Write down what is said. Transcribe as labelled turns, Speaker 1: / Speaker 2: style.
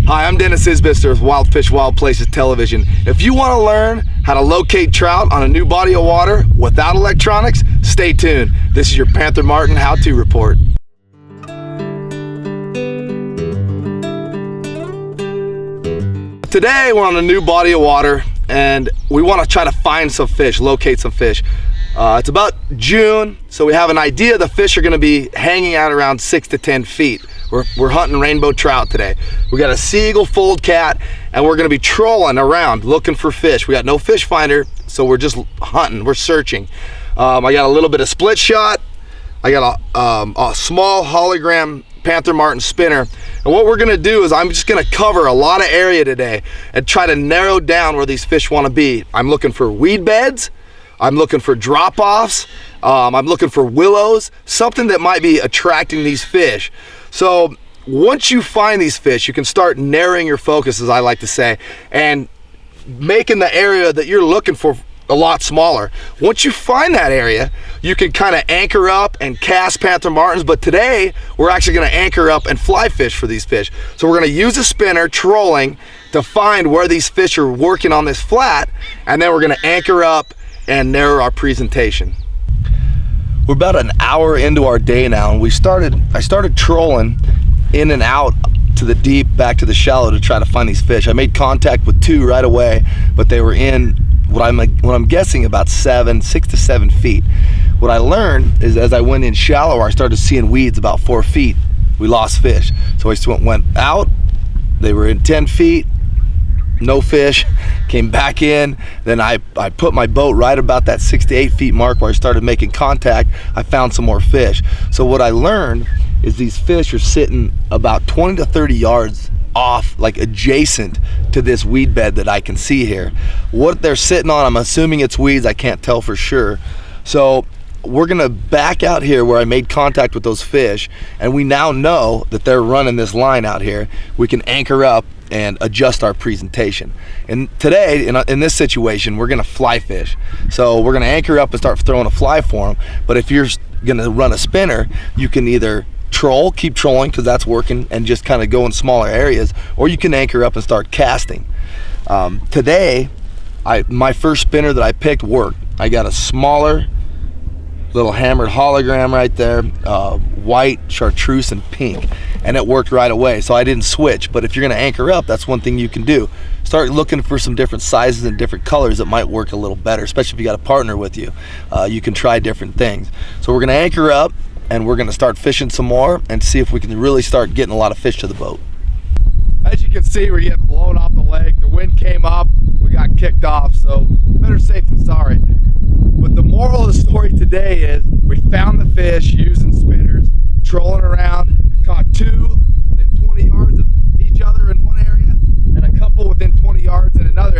Speaker 1: Hi, I'm Denis Isbister with Wild Fish, Wild Places Television. If you want to learn how to locate trout on a new body of water without electronics, stay tuned. This is your Panther Martin how-to report. Today we're on a new body of water and we want to try to find some fish, locate some fish. It's about June, so we have an idea the fish are going to be hanging out around 6 to 10 feet. We're hunting rainbow trout today. We got a sea eagle fold cat, and we're going to be trolling around looking for fish. We got no fish finder, so we're just hunting, we're searching. I got a little bit of split shot. I got a small hologram Panther Martin spinner. And what we're going to do is I'm just going to cover a lot of area today and try to narrow down where these fish want to be. I'm looking for weed beds. I'm looking for drop-offs. I'm looking for willows, something that might be attracting these fish. So once you find these fish, you can start narrowing your focus, as I like to say, and making the area that you're looking for a lot smaller. Once you find that area, you can kind of anchor up and cast Panther Martins, but today we're actually going to anchor up and fly fish for these fish. So we're going to use a spinner trolling to find where these fish are working on this flat, and then we're going to anchor up and narrow our presentation. We're about an hour into our day now, and I started trolling in and out to the deep, back to the shallow to try to find these fish. I made contact with 2 right away, but they were in what I'm guessing about 6 to 7 feet. What I learned is as I went in shallower, I started seeing weeds about 4 feet. We lost fish. So I went out, they were in 10 feet, no fish, came back in, then I put my boat right about that 6 to 8 feet mark where I started making contact. I found some more fish. So what I learned is these fish are sitting about 20 to 30 yards off, like adjacent to this weed bed that I can see here. What they're sitting on, I'm assuming it's weeds, I can't tell for sure. So we're gonna back out here where I made contact with those fish, and we now know that they're running this line out here. We can anchor up and adjust our presentation. And today, in this situation, we're gonna fly fish. So we're gonna anchor up and start throwing a fly for them. But if you're gonna run a spinner, you can either keep trolling because that's working, and just kind of go in smaller areas, or you can anchor up and start casting. Today, my first spinner that I picked worked. I got a smaller little hammered hologram right there, white, chartreuse, and pink, and it worked right away. So I didn't switch. But if you're going to anchor up, that's one thing you can do. Start looking for some different sizes and different colors that might work a little better, especially if you got a partner with you. You can try different things. So we're going to anchor up, and we're going to start fishing some more and see if we can really start getting a lot of fish to the boat. As you can see, we're getting blown off the lake. The wind came up, we got kicked off, so better safe than sorry. But the moral of the story today is we found the fish using spinners, trolling around, caught 2 within 20 yards of each other in one area, and a couple within 20 yards in another